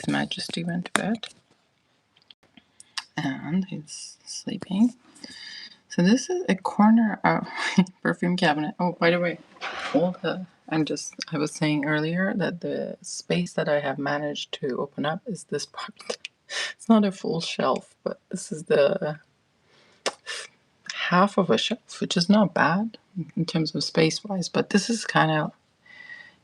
His Majesty went to bed. And he's sleeping. So this is a corner of my perfume cabinet. Oh, by the way, I was saying earlier that the space that I have managed to open up is this part. It's not a full shelf, but this is the half of a shelf, which is not bad in terms of space wise, but this is kind of,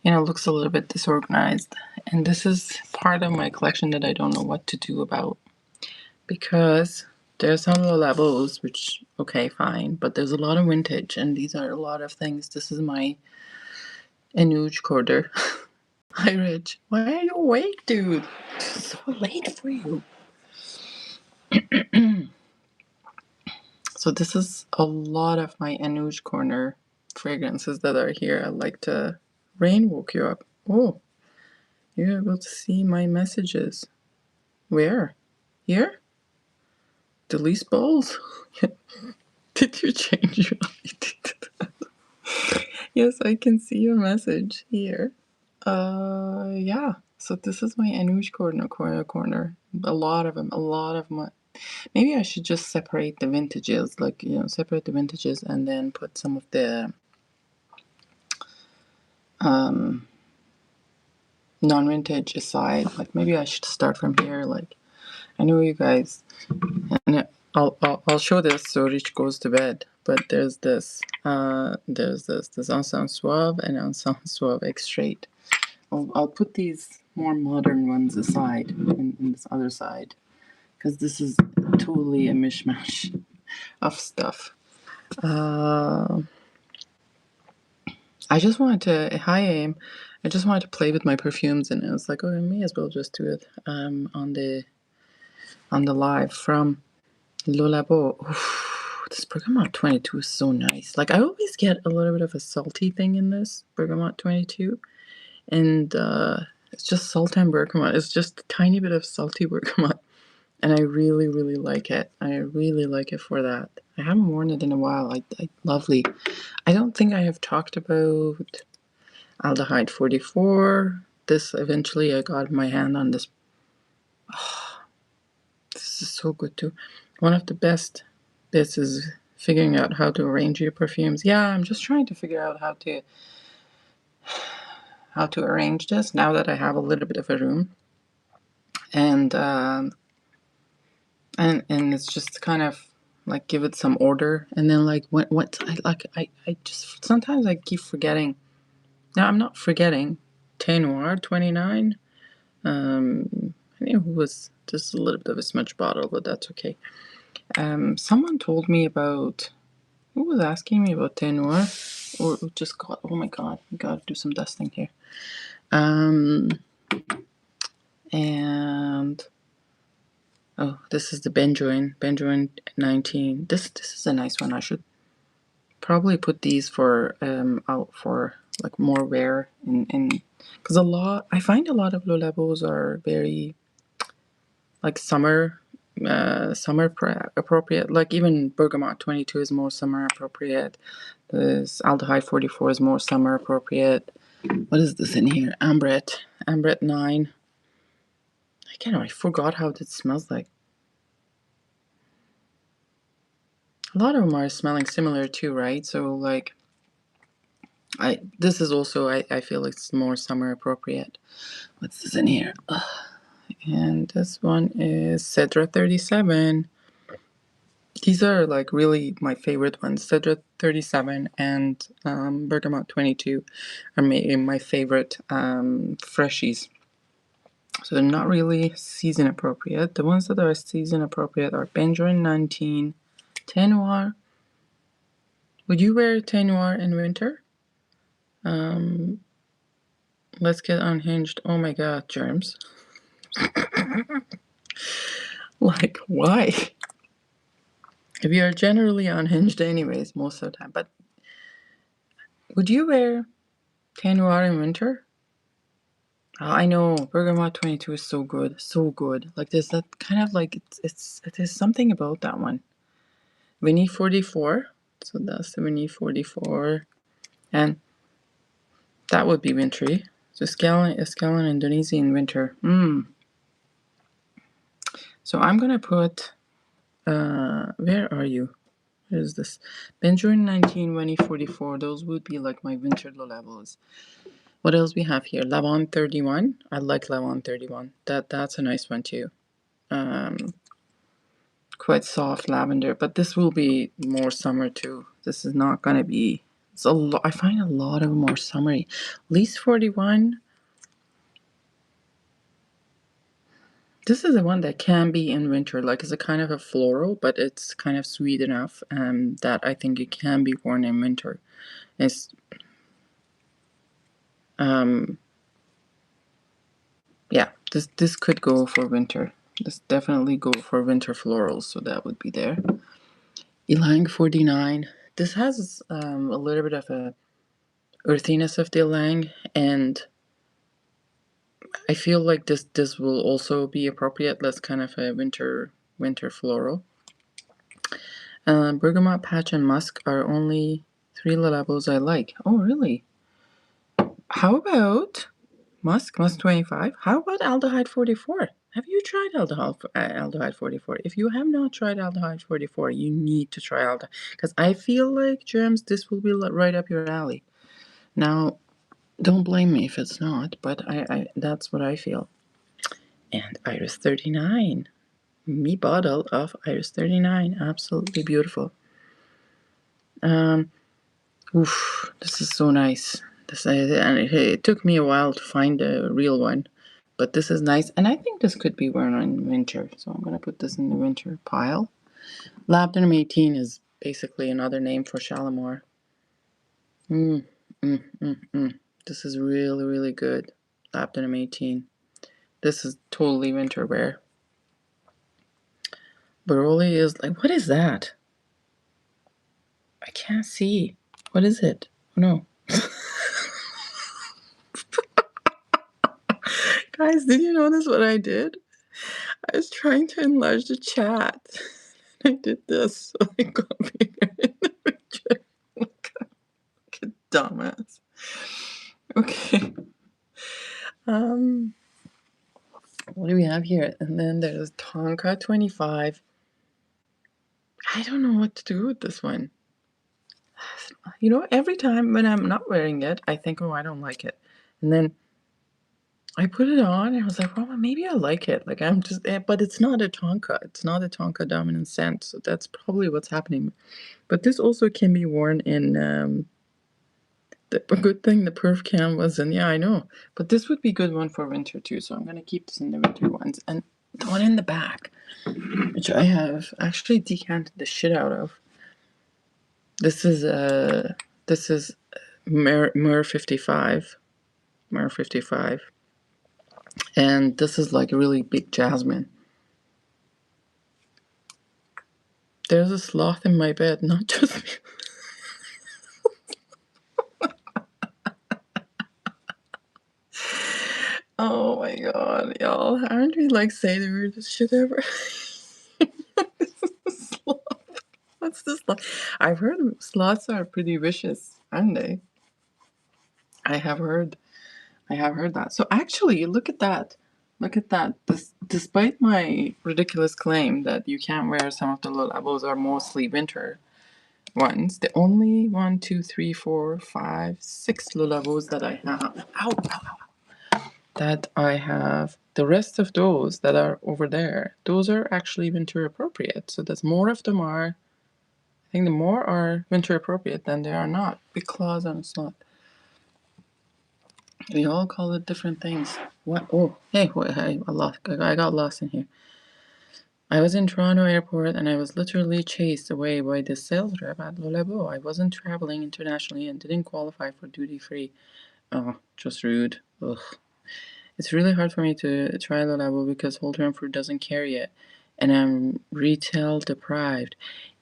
looks a little bit disorganized. And this is part of my collection that I don't know what to do about, because there's some Le Labos, which, okay, fine, but there's a lot of vintage, and these are a lot of things. This is my Anuj quarter. Hi, Rich. Why are you awake, dude? It's so late for you. So this is a lot of my Anuj corner fragrances that are here. I like to rain woke you up. Oh, you're able to see my messages. Where? Here? Delete balls? Did you change your ID? Yes, I can see your message here. Yeah. So this is my Anuj corner. A lot of them. A lot of my. Maybe I should just separate the vintages, separate the vintages and then put some of the non-vintage aside. Like maybe I should start from here. Like I know you guys, and I'll show this so Rich goes to bed. But there's this Ensemble Suave and Ensemble Suave Extrait. I'll put these more modern ones aside in this other side, because this is totally a mishmash of stuff. I just wanted to, hi Aim, I just wanted to play with my perfumes, and I was like, oh, I may as well just do it on the live from Le Labo. This Bergamot 22 is so nice. Like, I always get a little bit of a salty thing in this Bergamot 22, and it's just salt and bergamot. It's just a tiny bit of salty bergamot, and I really, really like it. I really like it for that. I haven't worn it in a while. Lovely. I don't think I have talked about Aldehyde 44. This, eventually I got my hand on this. Oh, this is so good too. One of the best bits is figuring out how to arrange your perfumes. Yeah, I'm just trying to figure out how to arrange this now that I have a little bit of a room. And it's just kind of like give it some order, and then like I just sometimes I keep forgetting. Now I'm not forgetting. Thé Noir 29. I knew it was just a little bit of a smudge bottle, but that's okay. Someone told me about, who was asking me about Thé Noir, or just got, oh my god, we gotta do some dusting here. And oh, this is the Benjoin 19. This is a nice one. I should probably put these for out for like more wear in because I find a lot of Le Labos are very like summer appropriate. Like even Bergamot 22 is more summer appropriate. This Aldehyde 44 is more summer appropriate. What is this in here? Ambret 9. I forgot how it smells like. A lot of them are smelling similar too, right? So like, this is also, I feel it's more summer appropriate. What's this in here? And this one is Cedra 37. These are like really my favorite ones. Cedra 37 and Bergamot 22 are my favorite freshies. So they're not really season appropriate. The ones that are season appropriate are Benjoin 19, Thé Noir. Would you wear Thé Noir in winter? Let's get unhinged. Oh my god, germs. Like, why? We are generally unhinged anyways, most of the time. But would you wear Thé Noir in winter? Oh, I know, Bergamot 22 is so good. So good. Like, there's that kind of like, there's something about that one. Vinny 44. So that's the Vinny 44. And that would be wintry. So Escalon Indonesia in winter. So I'm gonna put, where are you? What is this? Benjoin 19, Winnie 44. Those would be like my winter low levels. What else we have here? Lavon 31. I like Lavon 31. That's a nice one too. Quite soft lavender, but this will be more summer too. This is not gonna be. It's a lot. I find a lot of more summery. Lease 41. This is the one that can be in winter. Like it's a kind of a floral, but it's kind of sweet enough that I think it can be worn in winter. It's yeah. This could go for winter. This definitely go for winter florals. So that would be there. Ylang 49. This has a little bit of a earthiness of the ylang, and I feel like this will also be appropriate. That's kind of a winter floral. Bergamot, Patch, and Musk are only 3 labels I like. Oh, really? How about Musk 25? How about Aldehyde 44? Have you tried Aldehyde 44? If you have not tried Aldehyde 44, you need to try Aldehyde. Because I feel like, Germs, this will be right up your alley. Now, don't blame me if it's not, but I that's what I feel. And Iris 39. Me bottle of Iris 39. Absolutely beautiful. This is so nice. And it took me a while to find a real one, but this is nice. And I think this could be worn in winter, so I'm gonna put this in the winter pile. Labdanum 18 is basically another name for Shalimar. This is really, really good. Labdanum 18. This is totally winter wear. Baroli is like, what is that? I can't see. What is it? Oh no. Guys, did you notice what I did? I was trying to enlarge the chat. I did this, so I got bigger in the picture. Like a dumbass. Okay. What do we have here? And then there's Tonka 25. I don't know what to do with this one. You know, every time when I'm not wearing it, I think, oh, I don't like it. And then I put it on and I was like, well, maybe I like it. Like I'm just, but it's not a Tonka. It's not a Tonka dominant scent. So that's probably what's happening. But this also can be worn in, the good thing the perf can was in, yeah, I know. But this would be a good one for winter too. So I'm going to keep this in the winter ones. And the one in the back, which I have actually decanted the shit out of. This is Mer 55. Mer 55. And this is like a really big jasmine. There's a sloth in my bed, not just me. Oh my god, y'all. Aren't we like say the weirdest shit ever? Sloth. What's this sloth? I've heard sloths are pretty vicious, aren't they? I have heard that. So actually, look at that. Look at that. Despite my ridiculous claim that you can't wear some of the low levels are mostly winter ones, the only 1, 2, 3, 4, 5, 6 low levels that I have. That I have. The rest of those that are over there, those are actually winter appropriate. So that's more of them are. I think the more are winter appropriate than they are not. Big claws on a slot. We all call it different things. What? Oh, hey, I got lost in here. I was in Toronto airport and I was literally chased away by the sales rep at Le Labo. I wasn't traveling internationally and didn't qualify for duty free. Oh, just rude. Ugh. It's really hard for me to try Le Labo because Whole Term Fruit doesn't carry it, and I'm retail deprived.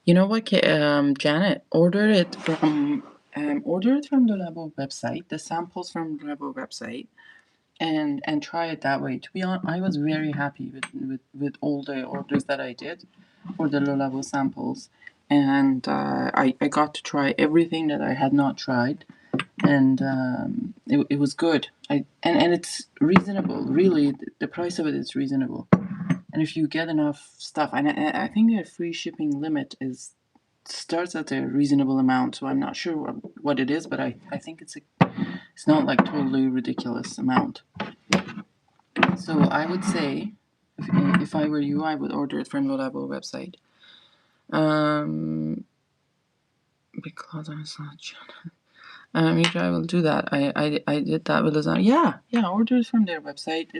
You know what, Janet? Order it from Le Labo website. The samples from Le Labo website. And try it that way. To be honest, I was very happy with all the orders that I did for the Le Labo samples, and I got to try everything that I had not tried, and it was good. And it's reasonable. Really, the price of it is reasonable, And if you get enough stuff, and I think their free shipping limit starts at a reasonable amount, so I'm not sure what it is, but I think it's not like totally ridiculous amount. So I would say, if I were you, I would order it from the Labo website. Because I'm such. Maybe I will do that. I did that with lasagna. Yeah. Order it from their website.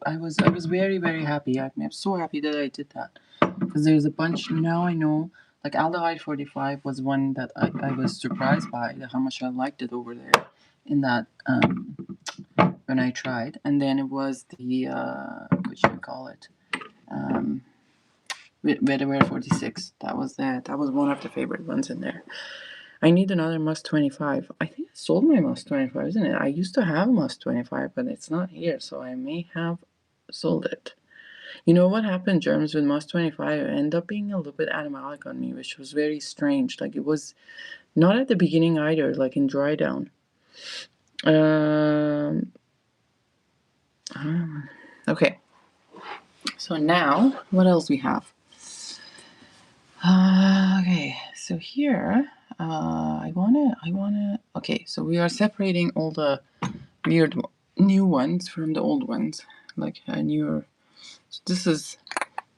I was very, very happy. I'm so happy that I did that, because there's a bunch now. I know, like aldehyde 45 was one that I was surprised by how much I liked it over there in that when I tried. And then it was the what should we call it, Vetiver 46. That was one of the favorite ones in there. I need another Musk 25. I think I sold my Musk 25, isn't it? I used to have Musk 25, but it's not here, so I may have sold it. You know what happened, germs, with Musk 25? It ended up being a little bit animalic on me, which was very strange. Like, it was not at the beginning either, like in dry down. Okay. So now, what else we have? Okay, so here, I wanna. Okay, so we are separating all the weird new ones from the old ones, like a newer. So this is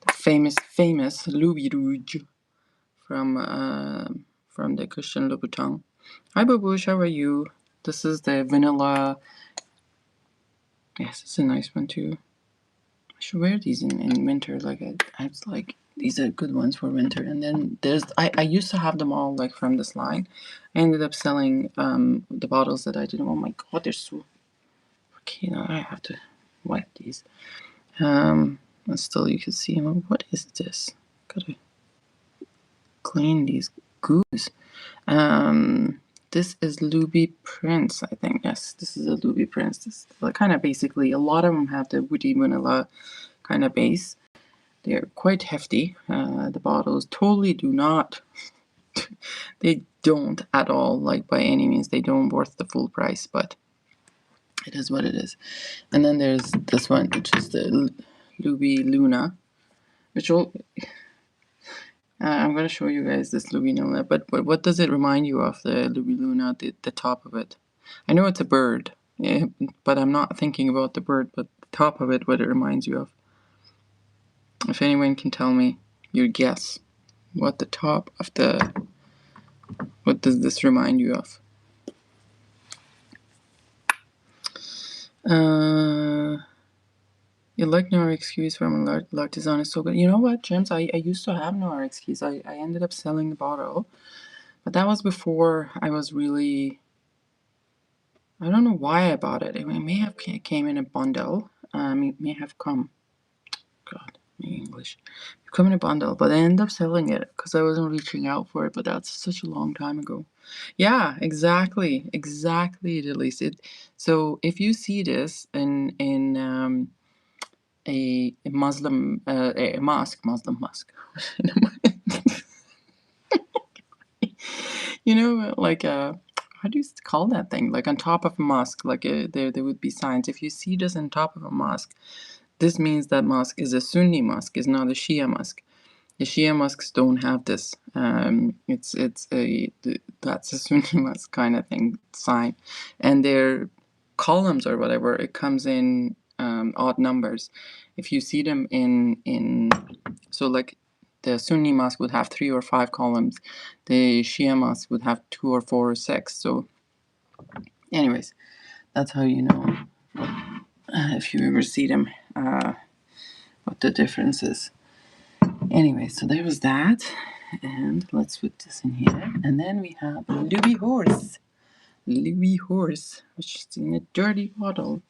the famous Louis Rouge from the Christian Louboutin. Hi, Babush, how are you? This is the vanilla. Yes, it's a nice one too. I should wear these in winter. Like I was like, these are good ones for winter. And then I used to have them all like from this line. I ended up selling the bottles that I didn't. Oh my god, they're so. Okay, now I have to wipe these. And still you can see them. What is this? Gotta clean these goos. This is Louis Prince, I think. Yes, this is a Louis Prince. This is kind of basically, a lot of them have the woody vanilla kind of base. They're quite hefty. The bottles totally do not, they don't at all, like by any means, they don't worth the full price, but it is what it is. And then there's this one, which is the Louis Luna, which will, I'm going to show you guys this Louis Luna, but what does it remind you of, the Louis Luna, the top of it? I know it's a bird, yeah, but I'm not thinking about the bird, but the top of it, what it reminds you of. If anyone can tell me your guess, what the top of what does this remind you of? You like no RX from L'artisan is so good. You know what, James? I used to have no RX. I ended up selling the bottle, but that was before I was really. I don't know why I bought it. It may have came in a bundle. It may have come. God, my English. It come in a bundle, but I ended up selling it because I wasn't reaching out for it. But that's such a long time ago. Yeah, exactly, Delise. So if you see this in a Muslim a mosque, you know, like how do you call that thing? Like on top of a mosque, like there would be signs. If you see this on top of a mosque, this means that mosque is a Sunni mosque, is not a Shia mosque. The Shia mosques don't have this. That's a Sunni mosque kind of thing sign, and their columns or whatever, it comes in odd numbers. If you see them in so like the Sunni mosque would have 3 or 5 columns, the Shia mosque would have 2 or 4 or 6. So, anyways, that's how you know if you ever see them what the difference is. Anyway, so there was that, and let's put this in here, and then we have Louis Horse, which is in a dirty bottle.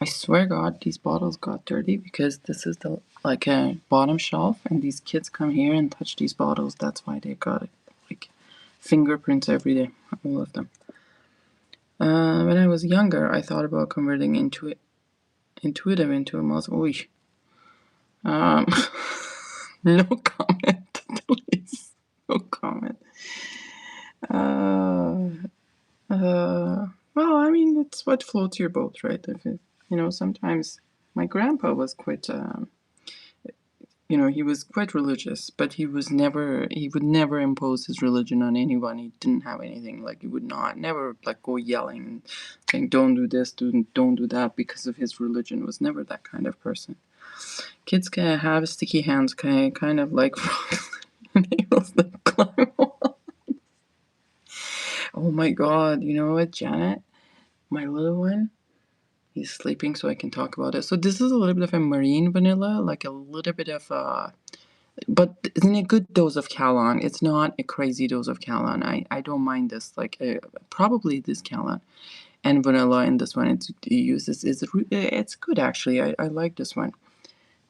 I swear God, these bottles got dirty because this is the like a bottom shelf, and these kids come here and touch these bottles. That's why they got it, like fingerprints every day, all of them. When I was younger, I thought about converting Intuitive into a Muslim. No comment, please. No comment. Well, I mean, it's what floats your boat, right? If it, sometimes my grandpa was quite he was quite religious, but he would never impose his religion on anyone. He didn't have anything, like, he would never, like, go yelling and saying, don't do this, don't do that, because of his religion. Was never that kind of person. Kids can have sticky hands, kind of like nails that climb wall. Oh my god, you know what, Janet? My little one, he's sleeping, so I can talk about it. So this is a little bit of a marine vanilla, like a little bit of but in a good dose of Calon. It's not a crazy dose of Calon. I don't mind this, like, probably this Calon and vanilla in this one. It uses it's good, actually. I like this one.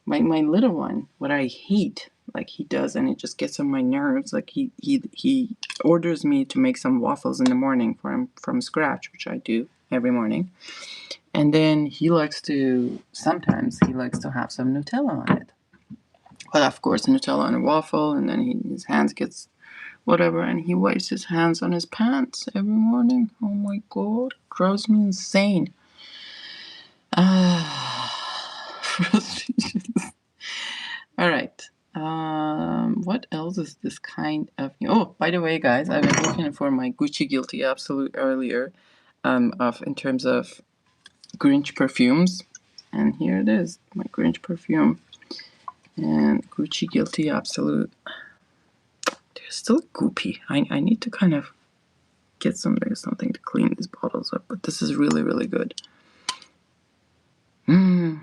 My little one, what I hate, like, he does, and it just gets on my nerves. Like, he orders me to make some waffles in the morning for him from scratch, which I do every morning. And then sometimes he likes to have some Nutella on it. But of course, Nutella on a waffle, and then his hands gets whatever, and he wipes his hands on his pants every morning. Oh my god, drives me insane. Frustrations. All right. What else is this kind of? Oh, by the way, guys, I was looking for my Gucci Guilty Absolute earlier, in terms of Grinch perfumes, and here it is, my Grinch perfume and Gucci Guilty Absolute. They're still goopy. I need to kind of get something to clean these bottles up, but this is really, really good. Oh,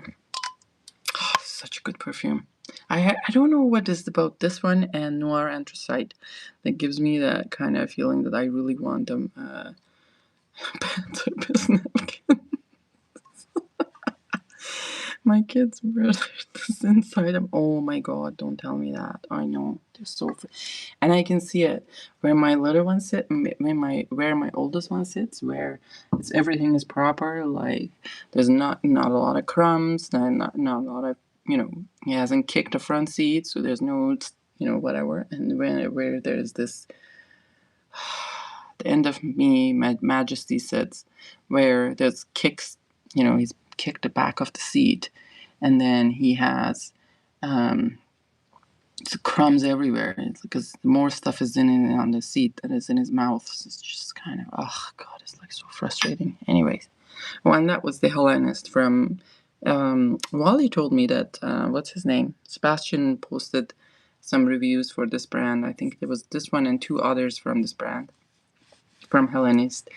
such a good perfume. I don't know what is about this one and Noir Anthracite that gives me that kind of feeling that I really want them panther napkin. My kids wear this inside them. Oh my god, don't tell me that. I know, they're so and I can see it where my little one sits, where my oldest one sits, where everything is proper. Like, there's not a lot of crumbs, not a lot of, he hasn't kicked the front seat, so there's no, whatever. And where there's this, the end of me, Majesty sits, where there's kicks, he's kicked the back of the seat, and then he has crumbs everywhere. It's because more stuff is on the seat than is in his mouth. So it's just kind of, oh god, it's like so frustrating. Anyways, and that was the Hellenist from Wally told me that what's his name? Sebastian posted some reviews for this brand. I think there was this one and two others from this brand, from Hellenist.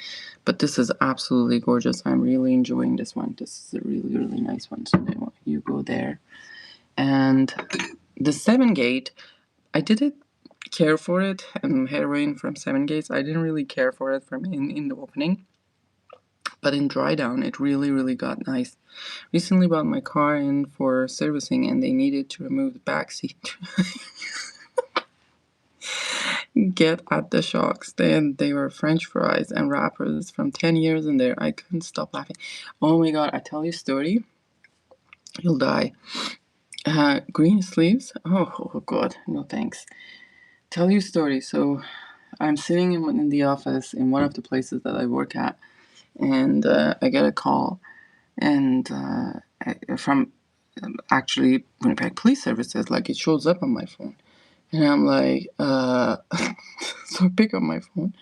But this is absolutely gorgeous. I'm really enjoying this one. This is a really, really nice one. So you go there. And the 7 Gate, I didn't care for it. Heroin from 7 Gates, I didn't really care for it from in the opening. But in dry down, it really, really got nice. Recently bought my car in for servicing, and they needed to remove the back seat. Get at the shocks. They were French fries and wrappers from 10 years in there. I couldn't stop laughing. Oh my god, I tell you a story, you'll die. Green sleeves? Oh god, no thanks. Tell you a story. So I'm sitting in the office in one of the places that I work at, and I get a call, and from actually Winnipeg Police Services. Like, it shows up on my phone, and I'm like, so I pick up my phone,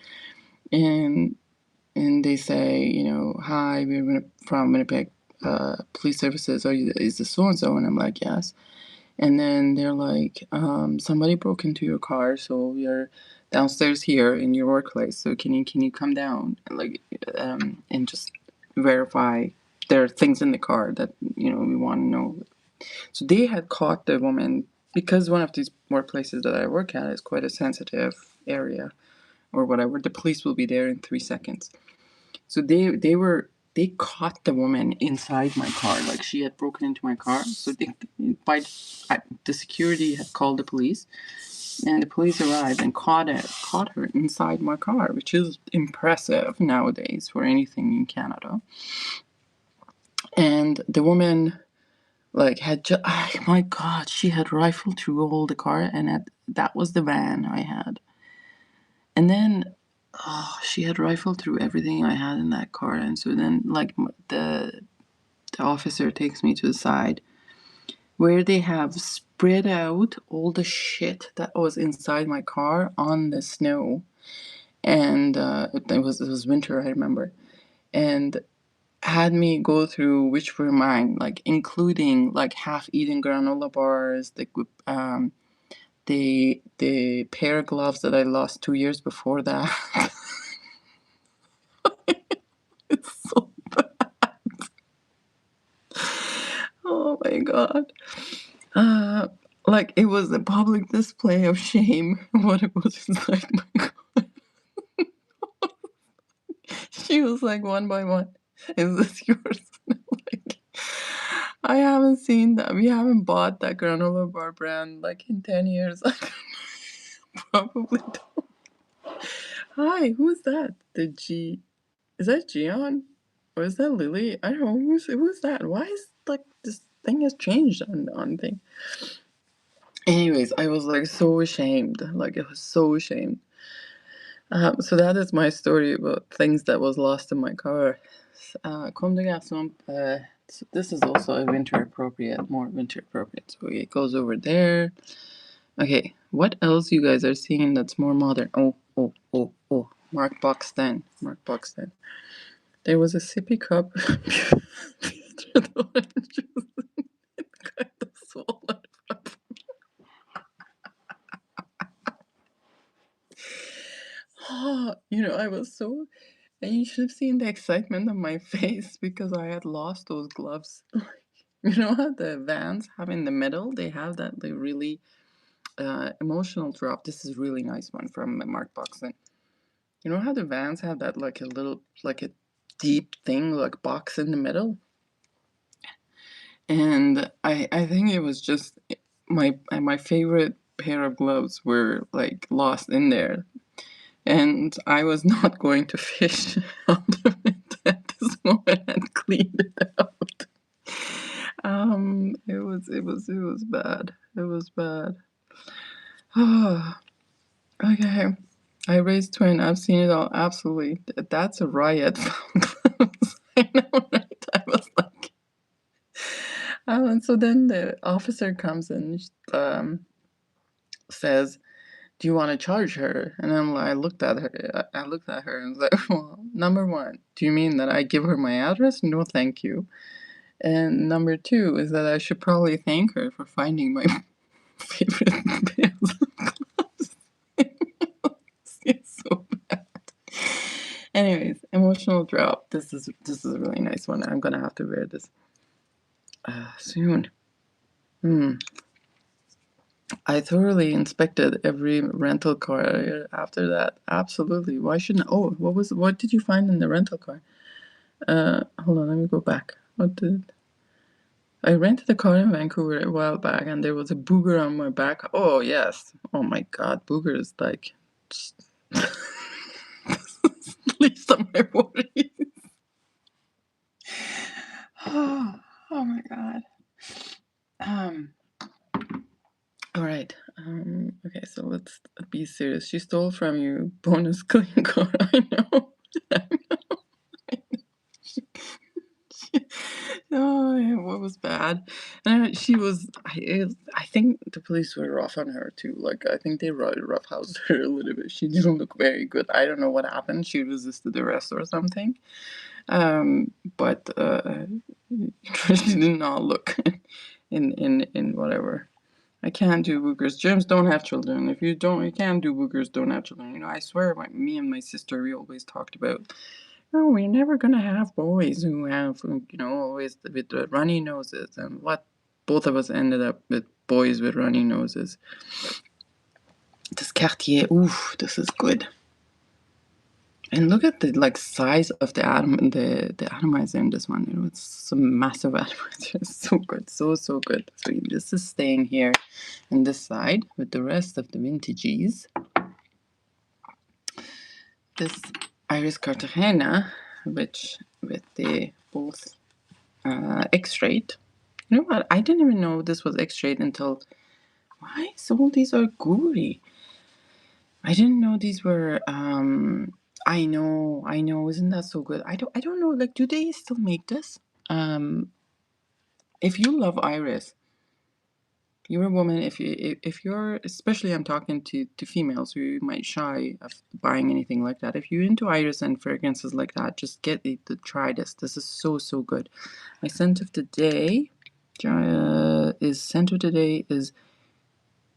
and they say, hi, we're from Winnipeg Police Services. Is this so and so? And I'm like, yes. And then they're like, somebody broke into your car, so we are downstairs here in your workplace. So can you come down and just verify there are things in the car that we want to know. So they had caught the woman, because one of these workplaces that I work at is quite a sensitive area or whatever. The police will be there in 3 seconds. So they caught the woman inside my car. Like, she had broken into my car. So the security had called the police, and the police arrived and caught her inside my car, which is impressive nowadays for anything in Canada. And the woman, like, had oh my god, she had rifled through all the car, and that was the van I had. And then she had rifled through everything I had in that car. And so then, like, the officer takes me to the side, where they have spread out all the shit that was inside my car on the snow. And it was winter, I remember, and had me go through which were mine, like including like half-eaten granola bars, the pair of gloves that I lost 2 years before that. It's so, oh my god. Uh, like it was a public display of shame what it was inside my car. She was like, one by one, is this yours? Like, I haven't seen that. We haven't bought that granola bar brand like in 10 years. I probably don't. Hi, who's that? Is that Gian? Or is that Lily? I don't know. Who's that? Why is like this thing has changed on thing? Anyways, I was like so ashamed. Like I was so ashamed. So that is my story about things that was lost in my car. Comme des garçons, this is also a winter appropriate, more winter appropriate. So it goes over there. Okay, what else you guys are seeing that's more modern? Oh. Mark Boxton. There was a sippy cup. Picture the orange juice. It kind of swollen up. I was so. And you should have seen the excitement on my face because I had lost those gloves. You know how the Vans have in the middle? They have that really emotional drop. This is a really nice one from Mark Boxton. You know how the Vans have that like a little, like a deep thing, like box in the middle? And I think it was just my favorite pair of gloves were like lost in there. And I was not going to fish out of it at this moment and clean it out. It was bad. It was bad. Okay. I raised twin. I've seen it all. Absolutely. That's a riot. I know, right? I was like, and so then the officer comes and says, "Do you want to charge her?" And I looked at her. I looked at her and was like, "Well, number one, do you mean that I give her my address? No, thank you. And number two is that I should probably thank her for finding my favorite pairs of gloves." It's so bad. Anyways, emotional drop. This is a really nice one. I'm gonna have to wear this soon. I thoroughly inspected every rental car after that. Absolutely. Why shouldn't? Oh, what did you find in the rental car? Hold on, let me go back. I rented a car in Vancouver a while back, and there was a booger on my back. Oh yes. Oh my God, boogers like. Least of my worries. Oh my God. All right. Okay, so let's be serious. She stole from you. Bonus clean car. I know. Oh, yeah, what was bad? And she was. I think the police were rough on her too. Like I think they roughhoused her a little bit. She didn't look very good. I don't know what happened. She resisted arrest or something. But she did not look in whatever. I can't do boogers. Germs don't have children. If you can't do boogers, don't have children. I swear, me and my sister, we always talked about, no, we're never gonna have boys who have, always with the runny noses. And what both of us ended up with boys with runny noses. This Cartier, oof, this is good. And look at the size of the atomizer in this one. It's some massive atomizer. It's so good, so good. So this is staying here on this side with the rest of the vintages. This Iris Cartagena, which with the both X-rayed. You know what? I didn't even know this was X-rayed until. Why? So all these are gooey. I didn't know these were. I know. Isn't that so good? I don't know. Like, do they still make this? If you love Iris, You're a woman. If you're, especially I'm talking to females who might shy of buying anything like that. If you're into iris and fragrances like that, just get to try this. This is so good. My scent of the day is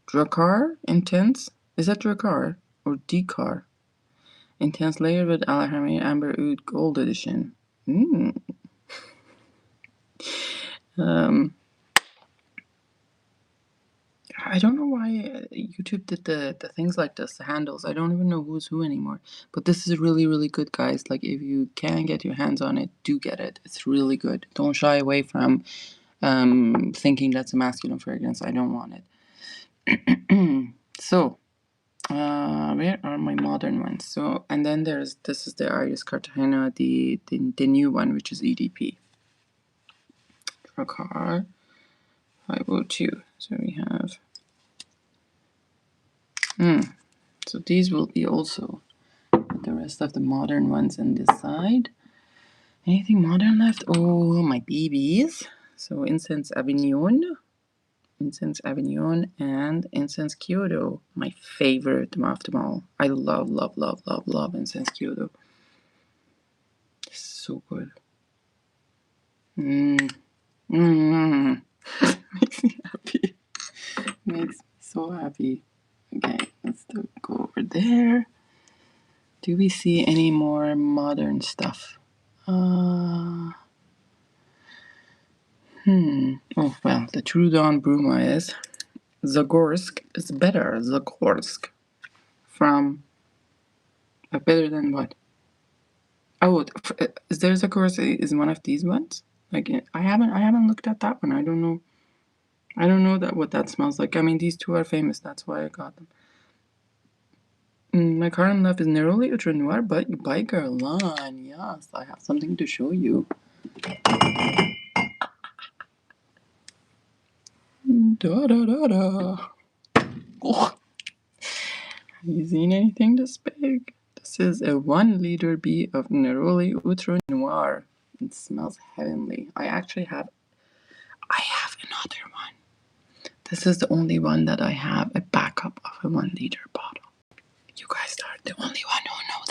Drakkar Intense. Is that Drakkar or Dekar? Intense layered with Alahami Amber Oud Gold Edition. I don't know why YouTube did the things like this, the handles. I don't even know who's who anymore. But this is really good, guys. Like, if you can get your hands on it, do get it. It's really good. Don't shy away from thinking that's a masculine fragrance. I don't want it. So, where are my modern ones? So, and then this is the Iris Cartagena, the new one, which is EDP. Drakkar 502. So we have. So these will be also the rest of the modern ones on this side. Anything modern left? Oh, my BBs. So Incense Avignon, and Incense Kyoto. My favorite of them all. I love Incense Kyoto. So good. Makes me happy. Makes me so happy. Okay, let's go over there. Do we see any more modern stuff? Oh, well, the Trudon Bruma is Zagorsk is better. Zagorsk from better than what? Oh, is there Zagorsk? Is one of these ones? Like, I haven't looked at that one. I don't know. I don't know what that smells like. I mean, these two are famous. That's why I got them. My current love is Neroli Ultra Noir, but by Guerlain. Yes, I have something to show you. Da da da da. Oh. Have you seen anything this big? This is a 1 liter B of Neroli Ultra Noir. It smells heavenly. I have another one. This is the only one that I have a backup of a 1 liter bottle. You guys are the only one who know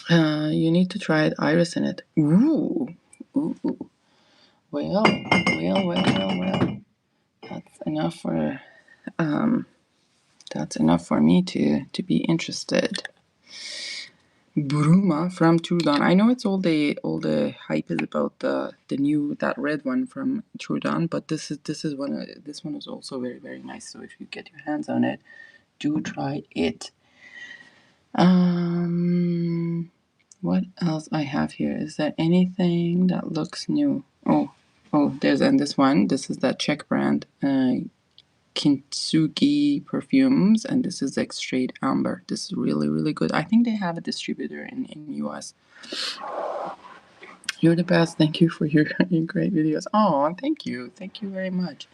that. You need to try it. Iris in it. Ooh. Well. That's enough for me to be interested. Bruma from Trudon. I know it's all the hype is about the new, that red one from Trudon, but this one is also very nice. So if you get your hands on it, do try it. What else I have here? Is there anything that looks new? Oh, there's this one. This is that Czech brand, Kintsugi Perfumes, and this is like straight amber. This is really good. I think they have a distributor in US. You're the best. Thank you for your great videos. Oh, thank you very much.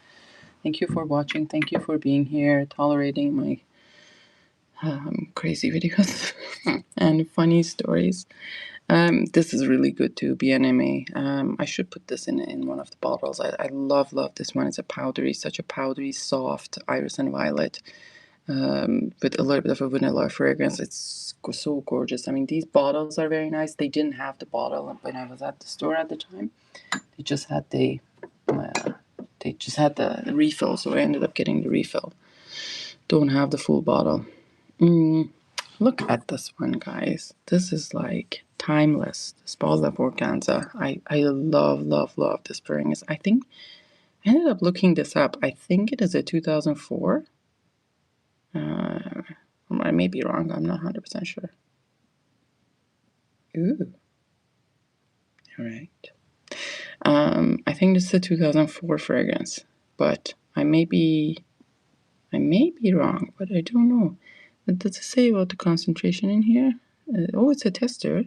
Thank you for watching. Thank you for being here, tolerating my crazy videos and funny stories. This is really good too, BNMA. I should put this in one of the bottles. I love this one. It's such a powdery, soft iris and violet, with a little bit of a vanilla fragrance. It's so gorgeous. I mean, these bottles are very nice. They didn't have the bottle when I was at the store at the time. They just had the refill, so I ended up getting the refill. Don't have the full bottle. Look at this one, guys. This is like timeless. The Sposa Organza. I love this fragrance. I think I ended up looking this up. I think it is a 2004. I may be wrong. I'm not 100% sure. Ooh. All right. I think this is a 2004 fragrance, but I may be wrong, but I don't know. What does it say about the concentration in here? It's a tester.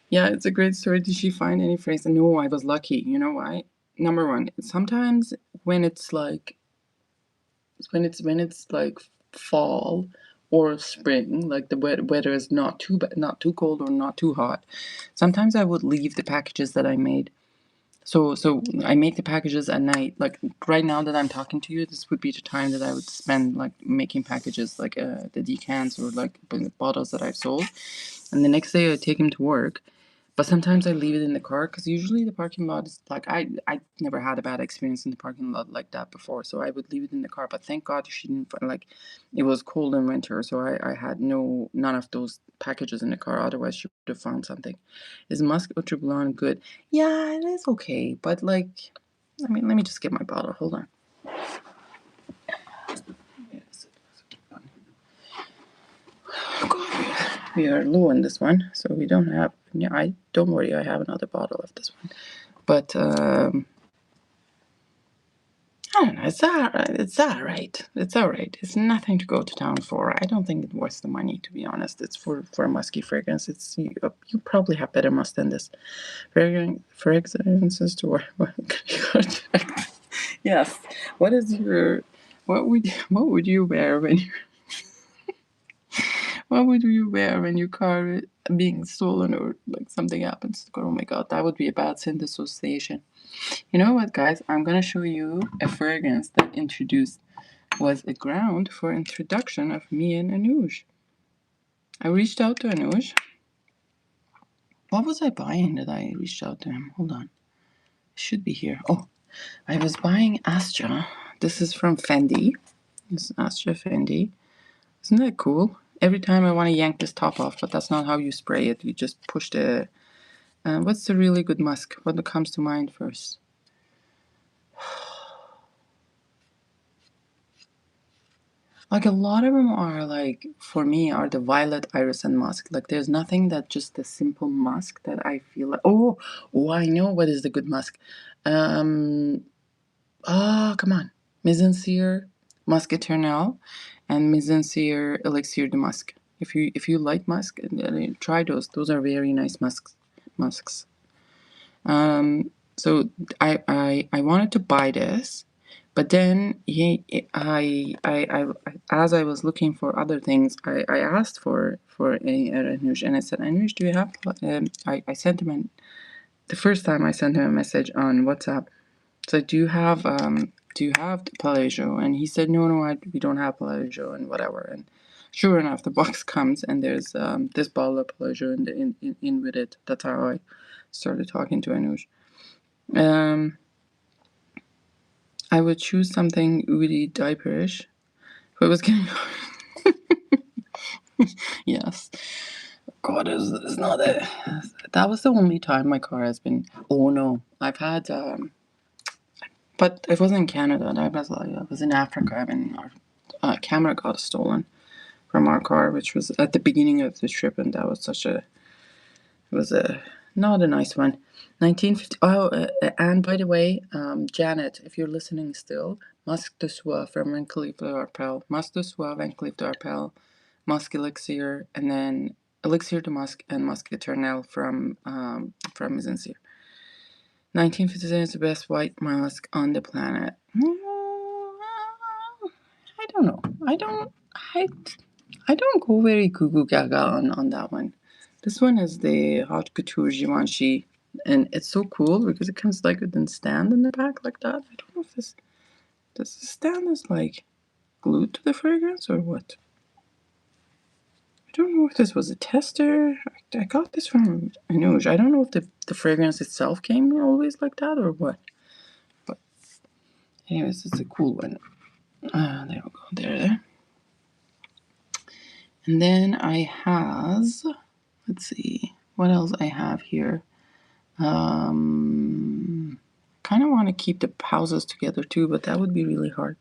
Yeah, it's a great story. Did she find any phrase? No, I was lucky. You know why? Number one, sometimes when it's like fall or spring, like the weather is not too bad, not too cold or not too hot, sometimes I would leave the packages that I made. So I make the packages at night. Like right now that I'm talking to you, this would be the time that I would spend like making packages, like the decants or like bottles that I've sold. And the next day I take them to work. But sometimes I leave it in the car because usually the parking lot is like I never had a bad experience in the parking lot like that before, so I would leave it in the car. But thank God she didn't like it was cold in winter, so I had none of those packages in the car. Otherwise, she would have found something. Is Musk Ultra Blonde good? Yeah, it is okay, but like, I mean, let me just get my bottle. Hold on. Yes. God, we are low on this one, so we don't have. Yeah, I don't worry. I have another bottle of this one, but I don't know. It's all right. It's all right. It's all right. It's nothing to go to town for. I don't think it's worth the money, to be honest. It's for a musky fragrance. It's you probably have better musk than this. Fragrances to wear. Yes. What is your what would you wear when you what would you wear when your car is being stolen or like something happens? Oh my god, that would be a bad scent association. You know what, guys? I'm gonna show you a fragrance that was a ground for introduction of me and Anuj. I reached out to Anuj. What was I buying that I reached out to him? Hold on. It should be here. Oh, I was buying Astra. This is from Fendi. This is Astra Fendi. Isn't that cool? Every time I want to yank this top off, but that's not how you spray it. You just push the... what's the really good musk? What comes to mind first? Like a lot of them are like, for me, are the violet iris and musk. Like there's nothing that just a simple musk that I feel like, I know what is the good musk. Come on. Mise Musk Eternal, and Mise Elixir de Musk. If you like musk, try those. Those are very nice musks. So I wanted to buy this, but then as I was looking for other things, I asked for Anuj, and I said, Anuj, do you have? I sent him the first time I sent him a message on WhatsApp. So do you have Palazzo? And he said, no, we don't have Palazzo and whatever. And sure enough, the box comes and there's this bottle of Palazzo in with it. That's how I started talking to Anuj. I would choose something really diaperish. If I was getting yes. God, it's not a. That was the only time my car has been. Oh no, I've had. But it wasn't in Canada. I was in Africa. I mean, our camera got stolen from our car, which was at the beginning of the trip, and that was it was a not a nice one. 1950. Oh, and by the way, Janet, if you're listening still, Musk de Soie from Van Cleef d'Arpels, Musk de Soie, Van Cleef d'Arpels, Musk Elixir, and then Elixir de Musk and Musk Eternal from Mise. 1957 is the best white musk on the planet. I don't know. I don't go very goo gaga on that one. This one is the Haute Couture Givenchy, and it's so cool because it comes like with a stand in the back like that. I don't know if this the stand is like glued to the fragrance or what. I don't know if this was a tester. I got this from Anuj. I don't know if the fragrance itself came always like that or what. But anyways, it's a cool one. There we go. There. And then I has, let's see, what else I have here. Kind of want to keep the houses together too, but that would be really hard.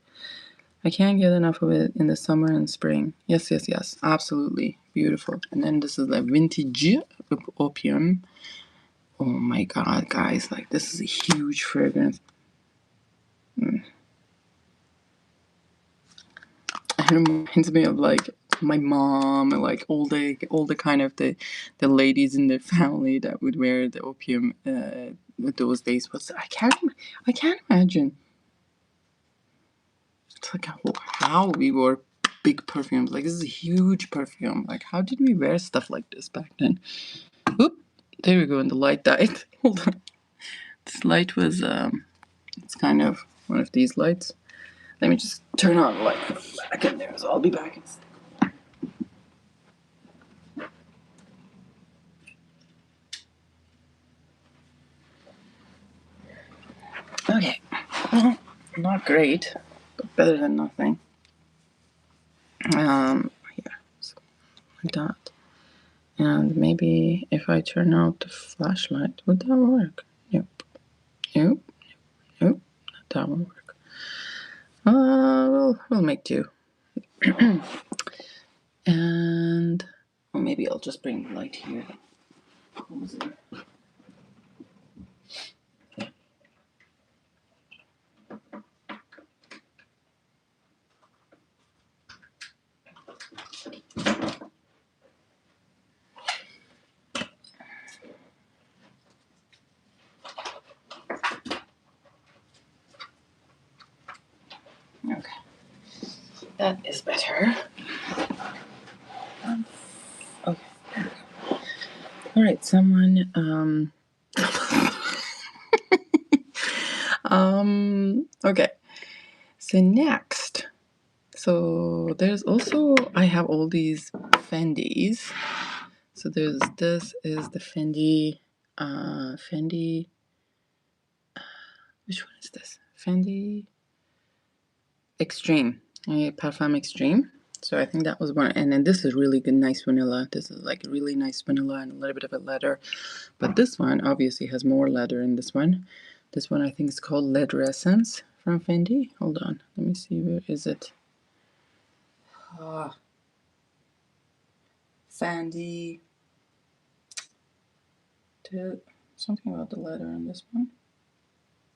I can't get enough of it in the summer and spring. Yes, absolutely beautiful. And then this is the vintage opium. Oh my god, guys, like this is a huge fragrance. It reminds me of like my mom and like all the kind of the ladies in the family that would wear the opium those days. But I can't imagine. It's like how we were big perfumes. Like, this is a huge perfume. Like, how did we wear stuff like this back then? Oop, there we go, and the light died. Hold on. This light was, it's kind of one of these lights. Let me just turn on the light back in there, so I'll be back in a second. Okay, well, not great, but better than nothing. Here, so like that. And maybe if I turn out the flashlight, would that work? Nope. Nope. Nope. That won't work. We'll make do. And well, maybe I'll just bring the light here. Okay, that is better. Okay. All right, someone. Okay. So next, so there's also I have all these Fendis. So there's this is the Fendi. Which one is this? Fendi Extreme. Parfum Extreme. So I think that was one. And then this is really good, nice vanilla. This is like really nice vanilla and a little bit of a leather. But this one obviously has more leather in this one. This one I think is called Leather Essence from Fendi. Hold on. Let me see. Where is it? Fendi. Something about the leather on this one.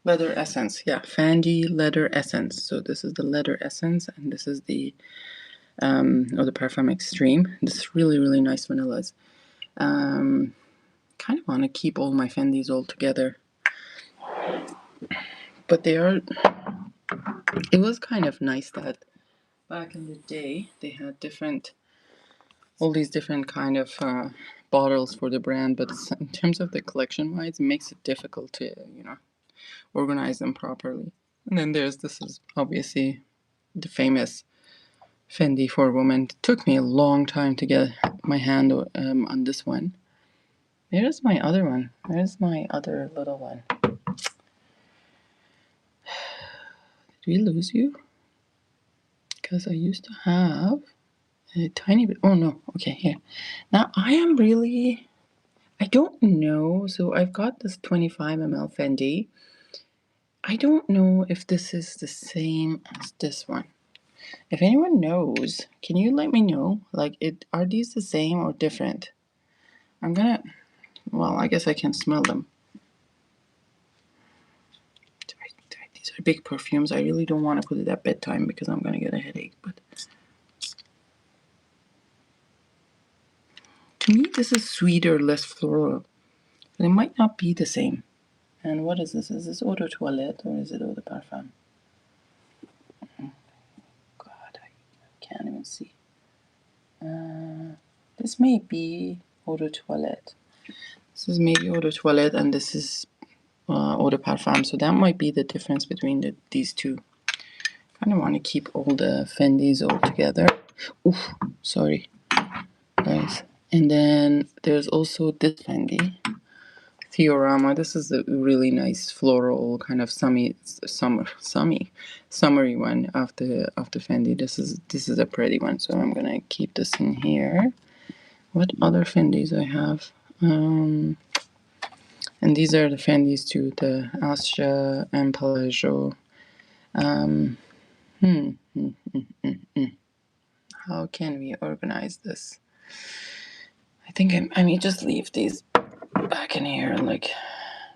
Leather Essence. Yeah. Fendi Leather Essence. So this is the Leather Essence. And this is the the Parfum Extreme. This is really, really nice vanillas. Kind of want to keep all my Fendis all together. But they are, it was kind of nice that back in the day they had all these different kind of bottles for the brand. But in terms of the collection wise, it makes it difficult to, organize them properly. And then this is obviously the famous Fendi for Women. It took me a long time to get my hand on this one. There's my other one. There's my other little one. Did we lose you? Because I used to have a tiny bit. Oh no. Okay, here. Now I don't know. So I've got this 25 ml Fendi. I don't know if this is the same as this one. If anyone knows, can you let me know? Like, are these the same or different? Well, I guess I can smell them. These are big perfumes. I really don't want to put it at bedtime because I'm gonna get a headache. But to me, this is sweeter, less floral. But it might not be the same. And what is this? Is this Eau de Toilette or is it Eau de Parfum? God, I can't even see. This may be Eau de Toilette. This is maybe Eau de Toilette, and this is Eau de Parfum. So that might be the difference between these two. I don't want to keep all the Fendis all together. Oof, sorry, guys. And then there's also this Fendi Theorama. This is a really nice floral kind of summery one of the Fendi. This is a pretty one, so I'm gonna keep this in here. What other Fendis I have? And these are the Fendis too, the Ascia and Palazzo. How can we organize this? I think I may just leave these back in here, like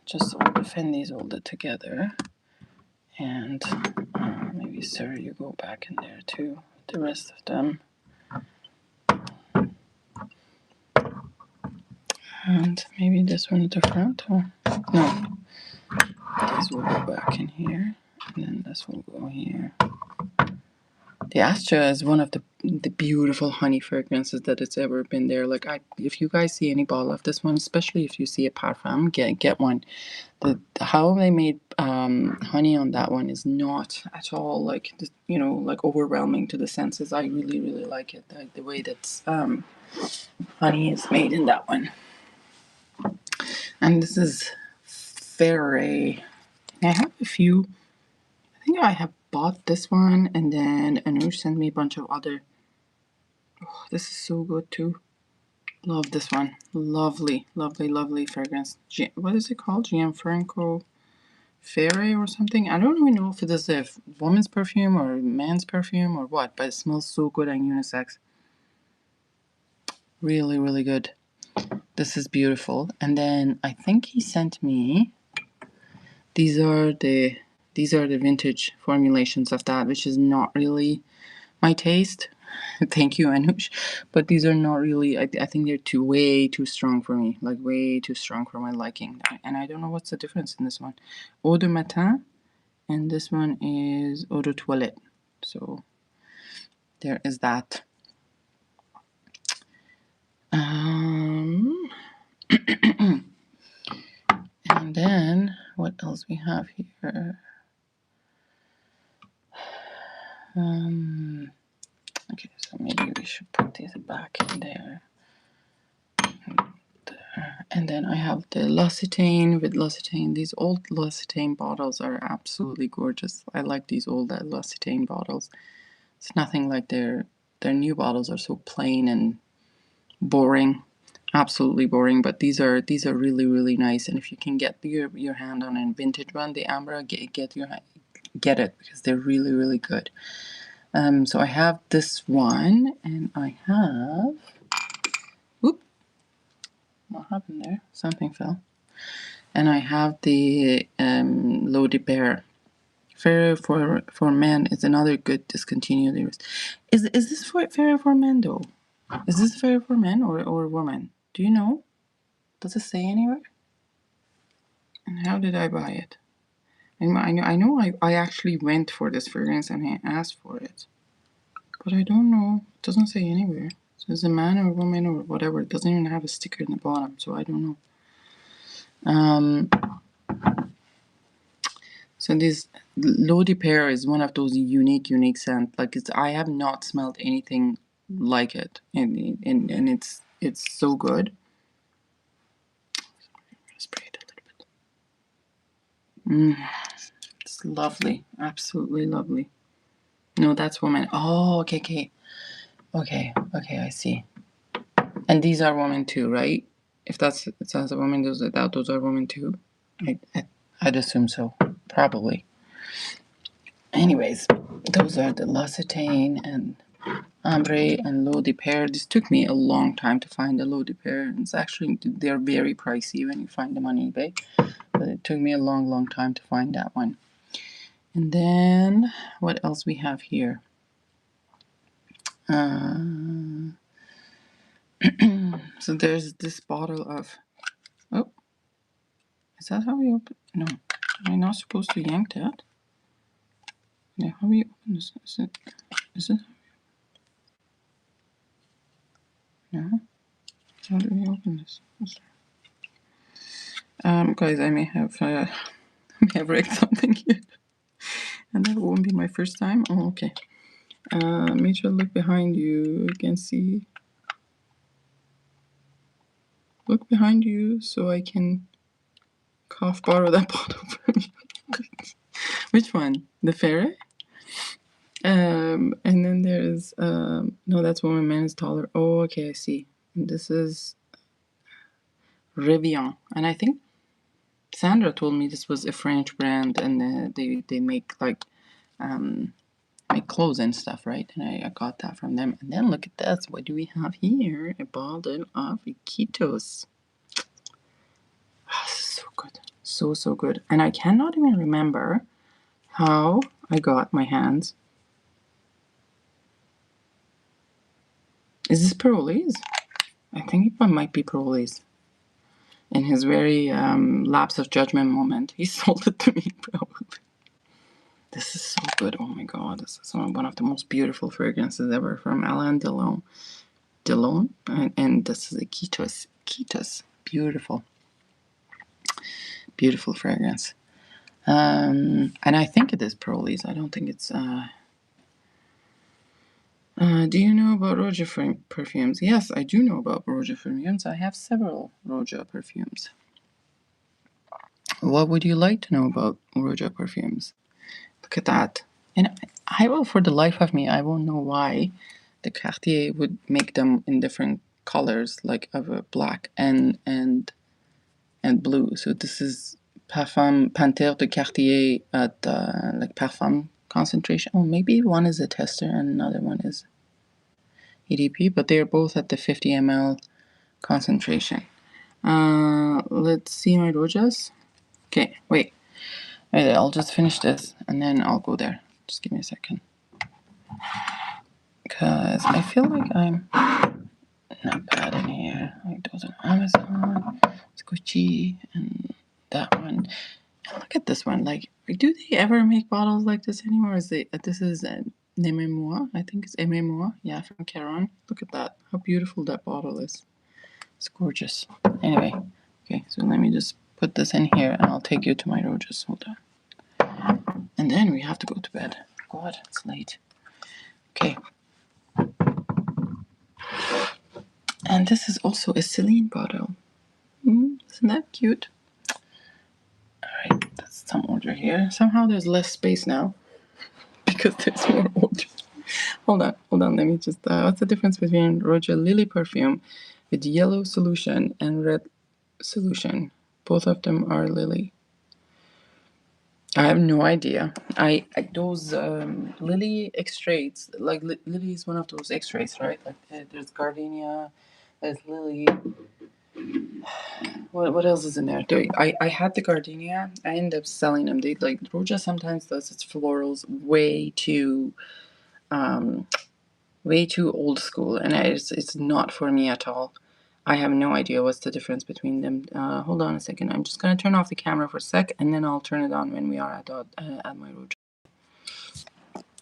just all the Fendis all together. And maybe Sir, you go back in there too, the rest of them. And maybe this one at the front, or no, these will go back in here, and then this will go here. The Astra is one of the beautiful honey fragrances that it's ever been there. Like, if you guys see any bottle of this one, especially if you see a Parfum, get one. How they made honey on that one is not at all like, you know, like overwhelming to the senses. I really really like it, like the way that honey is made in that one. And this is Ferre. I have a few. I think I have bought this one, and then Anush sent me a bunch of other. Oh, this is so good too. Love this one. Lovely, lovely, lovely fragrance. What is it called? Gianfranco Ferre or something. I don't even know if it is a woman's perfume or man's perfume or what, but it smells so good on unisex. Really, really good. This is beautiful. And then I think he sent me. These are the vintage formulations of that, which is not really my taste. Thank you, Anush. But these are not really. I think they're way too strong for me. Like way too strong for my liking. And I don't know what's the difference in this one. Eau de matin. And this one is eau de toilette. So there is that. And then what else we have here? Okay, so maybe we should put these back in there. And then I have the L'Occitane with L'Occitane. These old L'Occitane bottles are absolutely gorgeous. I like these old L'Occitane bottles. It's nothing like their new bottles are so plain and boring, absolutely boring. But these are really really nice. And if you can get your hand on a vintage one, the Ambra, get it, because they're really really good. So I have this one, and I have. Oop! What happened there? Something fell. And I have the L'Eau de Pear. Fair for men is another good discontinued. Is this fair for men though? Is this fair for men or women? Do you know? Does it say anywhere? And how did I buy it? I know I actually went for this fragrance and I asked for it, but I don't know. It doesn't say anywhere. So is it a man or a woman or whatever? It doesn't even have a sticker in the bottom, so I don't know. So this L'Eau de Pear is one of those unique scents. Like I have not smelled anything like it, and it's so good. Spray it a little bit. It's lovely, absolutely lovely. No, that's woman. Oh, okay. I see. And these are women too, right? If it says a woman, those are women too. I'd assume so, probably. Anyways, those are the L'Occitane and Ambre and L'Eau de Pear. This took me a long time to find the L'Eau de Pear. And it's actually, they're very pricey when you find them on eBay. But it took me a long time to find that one. And then, what else we have here? So there's this bottle of, oh, is that how we open? No, am I not supposed to yank that? Yeah, how we open this? Is it? No. How do we open this? Guys, I may have wrecked something here, and that won't be my first time. Oh, okay. Mitra, look behind you. You can see. Look behind you so I can borrow that bottle from you. Which one? The ferret? And then there's no, that's woman, man is taller. Oh, okay, I see. And this is Rivian, and I think Sandra told me this was a French brand, and they make like make clothes and stuff, right? And I got that from them. And then look at this. What do we have here? A bottle of Iquitos. Oh, this is so good, so good. And I cannot even remember how I got my hands. Is this Paroles? I think it might be Paroles. In his very lapse of judgment moment, he sold it to me, probably. This is so good. Oh my god, this is one of the most beautiful fragrances ever from Alain Delon. And this is a Ketos. Beautiful. Beautiful fragrance. And I think it is Prolise. I don't think it's do you know about Roja perfumes? Yes, I do know about Roja perfumes. I have several Roja perfumes. What would you like to know about Roja perfumes? Look at that. And I will, for the life of me, I won't know why the Cartier would make them in different colors, like of a black and blue. So this is Parfum Panthère de Cartier at like Parfum concentration. Oh, maybe one is a tester and another one is EDP, but they're both at the 50 ml concentration. Let's see my Rojas. Okay, wait. I'll just finish this and then I'll go there. Just give me a second. Because I feel like I'm not bad in here. Like those on Amazon, it's Gucci, and that one. And look at this one. Like, do they ever make bottles like this anymore? This is Nememois? I think it's Ememois. Yeah, from Caron. Look at that. How beautiful that bottle is. It's gorgeous. Anyway, okay, so let me just put this in here and I'll take you to my Rojas. Hold on. And then we have to go to bed. God, it's late. Okay. And this is also a Celine bottle. Isn't that cute? Alright, that's some order here. Somehow there's less space now because there's more order. Hold on. Let me just. What's the difference between Roja Lily perfume with yellow solution and red solution? Both of them are lily. I have no idea. I those lily extracts, like lily is one of those extracts, right? Like there's gardenia, there's lily. What else is in there? I had the gardenia. I ended up selling them. They like Roja sometimes does its florals way too old school, and it's not for me at all. I have no idea what's the difference between them. Hold on a second. I'm just gonna turn off the camera for a sec, and then I'll turn it on when we are at my Roja.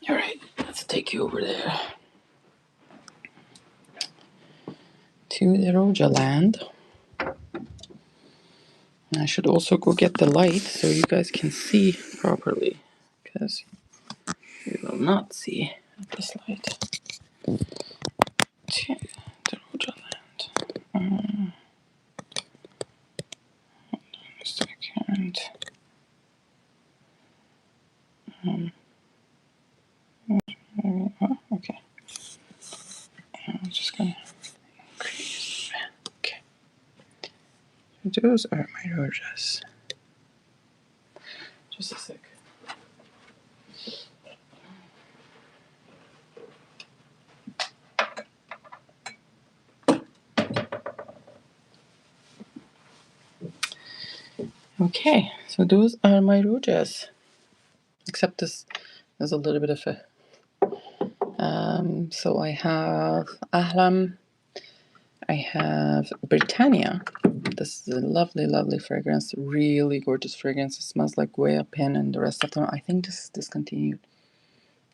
All right, let's take you over there to the Roja land. I should also go get the light so you guys can see properly, because you will not see at this light. To the Roja land. A second. Okay. I'm just gonna increase. Okay. Those are my Rojas. Just a sec. Okay, so those are my Rojas. Except this is a little bit of a. So I have Ahlam. I have Britannia. This is a lovely, lovely fragrance. Really gorgeous fragrance. It smells like Guaya Pin and the rest of them. I think this is discontinued.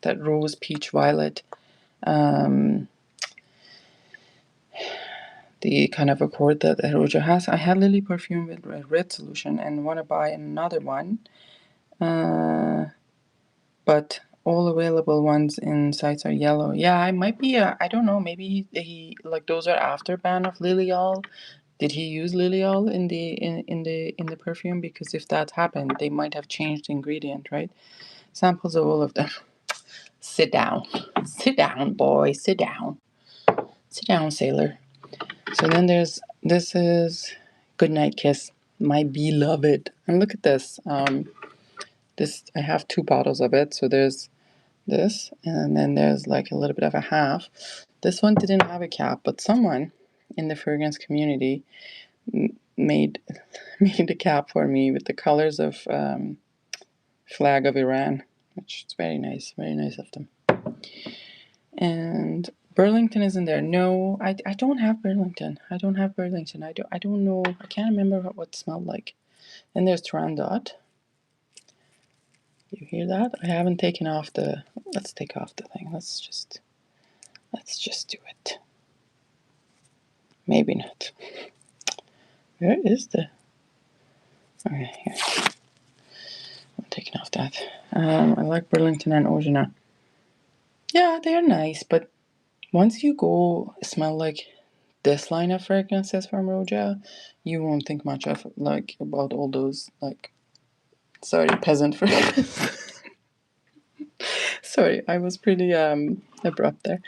That rose, peach, violet. The kind of accord that Roja has. I had Lily perfume with a red solution and want to buy another one. But all available ones in sites are yellow. Yeah, I might be. I don't know. Maybe he like those are after ban of Lilial. Did he use Lilial in the perfume? Because if that happened, they might have changed the ingredient, right? Samples of all of them. Sit down, boy. Sit down, sailor. So then there's this is Goodnight Kiss, my beloved. And look at this. This I have two bottles of it. So there's this, and then there's like a little bit of a half. This one didn't have a cap, but someone in the fragrance community made a cap for me with the colors of flag of Iran, which is very nice of them. And Burlington isn't there. No, I don't have Burlington. I don't know. I can't remember what it smelled like. And there's Turandot. You hear that? I haven't taken off the, let's take off the thing. Let's just do it. Maybe not. Where is the, okay, here. I'm taking off that. I like Burlington and Ojana. Yeah, they're nice, but once you go smell like this line of fragrances from Roja, you won't think much of like about all those like, sorry, peasant fragrances. Sorry, I was pretty abrupt there.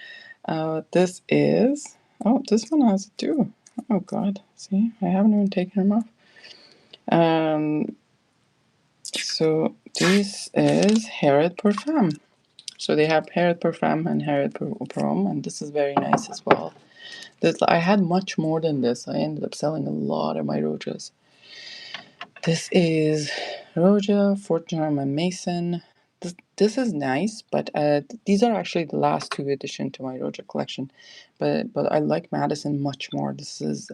This is, oh, this one has it too. Oh God, see, I haven't even taken them off. So this is Mitra-et-le-Parfum. So they have Mitra-et-le-Parfum and Mitra-et-le-Parfum, and this is very nice as well. This, I had much more than this. I ended up selling a lot of my Rojas. This is Roja, Fort German Mason. This is nice, but these are actually the last two additions to my Roja collection. But I like Madison much more. This is.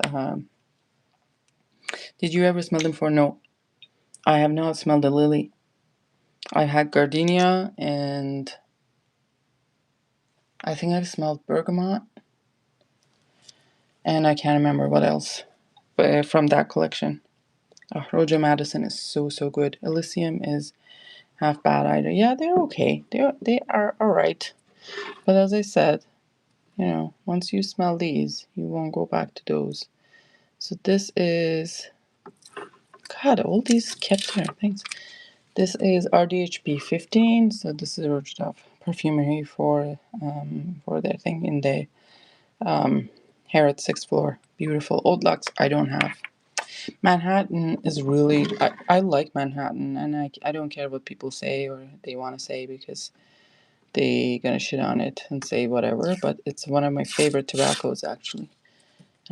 Did you ever smell them before? No, I have not smelled the lily. I had gardenia and I think I've smelled bergamot, and I can't remember what else. But from that collection, Roja Madison is so good. Elysium is half bad either. Yeah, they're okay. They are all right. But as I said, you know, once you smell these, you won't go back to those. So this is, God, all these kept their things. This is RDHP 15. So this is Roja Perfumery for their thing in the Harrods 6th floor. Beautiful. Old Lux I don't have. Manhattan is really, I like Manhattan, and I don't care what people say or they want to say because they gonna shit on it and say whatever, but it's one of my favorite tobaccos actually.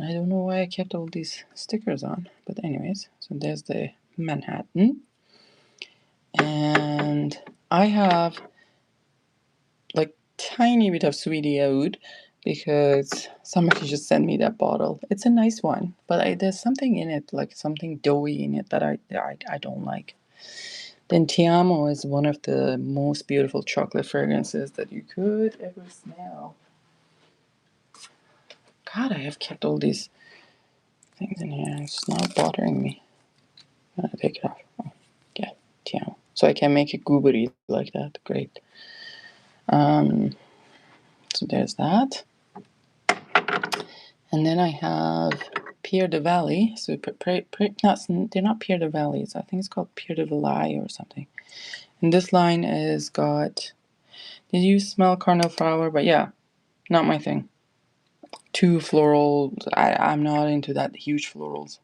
I don't know why I kept all these stickers on, but anyways, so there's the Manhattan. And I have like tiny bit of Sweetie Oud because somebody just sent me that bottle. It's a nice one, but there's something in it, like something doughy in it that I don't like. Then Ti Amo is one of the most beautiful chocolate fragrances that you could ever smell. God, I have kept all these things in here. It's not bothering me. I'm gonna take it off. Oh, yeah, Ti Amo. So I can make it goobery like that. Great. So there's that. And then I have Pierre de Valley. So they're not Pierre de Valleys. I think it's called Pierre de Valley or something. And this line is got. Did you smell Carnel flower? But yeah, not my thing. Too floral. I'm not into that huge florals.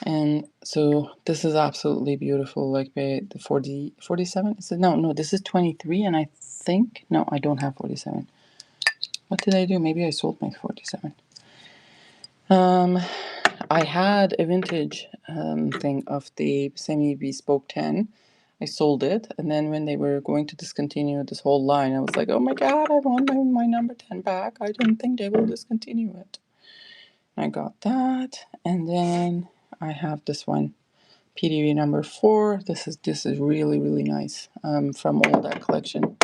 And so this is absolutely beautiful. Like the 47. Is it? No. This is 23, and I think no, I don't have 47. What did I do? Maybe I sold my 47. I had a vintage thing of the semi-bespoke 10. I sold it, and then when they were going to discontinue this whole line, I was like, oh my God, I want my number 10 back. I didn't think they will discontinue it. I got that, and then I have this one, PDV number 4. This is really nice from all that collection.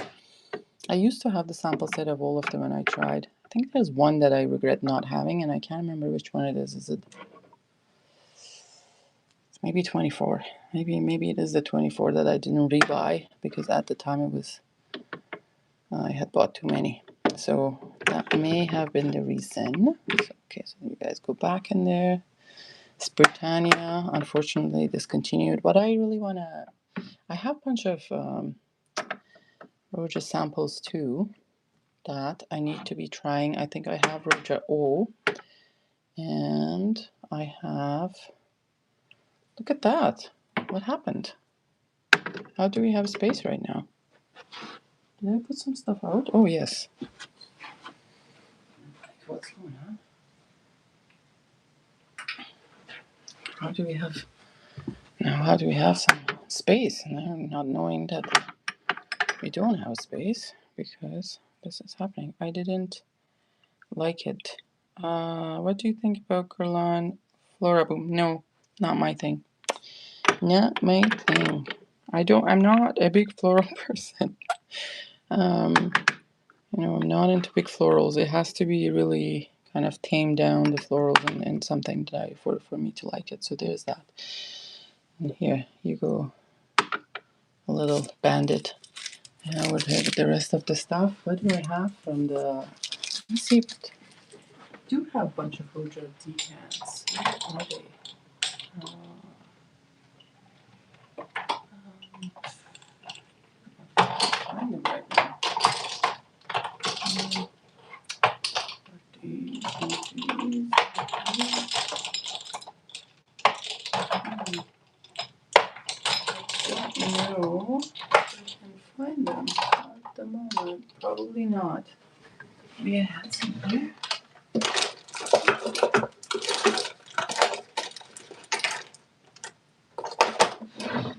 I used to have the sample set of all of them, and I tried. I think there's one that I regret not having, and I can't remember which one it is. Is it? Maybe 24. Maybe it is the 24 that I didn't rebuy because at the time it was I had bought too many. So that may have been the reason. Okay, so you guys go back in there. Britannia, unfortunately, discontinued. But I really want to. I have a bunch of Roja samples too that I need to be trying. I think I have Roja O. And I have. Look at that. What happened? How do we have space right now? Did I put some stuff out? Oh, yes. What's going on? How do we have some space? Now not knowing that we don't have space because this is happening. I didn't like it. What do you think about Guerlain Flora Boom? No, not my thing. Not my thing. I'm not a big floral person. Um, I'm not into big florals. It has to be really kind of tame down the florals and something that for me to like it. So there's that. And here you go, a little bandit. Now with the rest of the stuff. What do I have from the? Let's see. I do have a bunch of Roja decants. What are they? Find them right now. These. No, I can find them at the moment. Probably not. Maybe I had some here.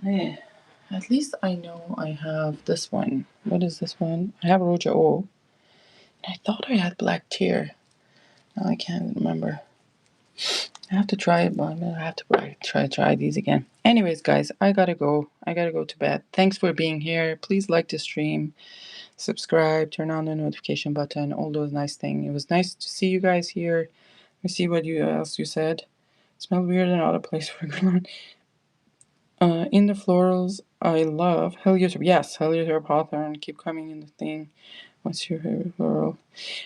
Yeah. At least I know I have this one. What is this one? I have Roja O. I thought I had Black Tear. Now I can't remember. I have to try it, but I'm gonna have to try these again. Anyways, guys, I gotta go. I gotta go to bed. Thanks for being here. Please like the stream, subscribe, turn on the notification button, all those nice things. It was nice to see you guys here. I see what else you said. It smelled weird in other place for Greenland. In the florals, I love Heliotrope. Yes, Heliotrope Hawthorne. Keep coming in the thing. What's your favorite floral?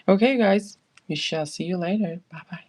Okay, guys, we shall see you later. Bye bye.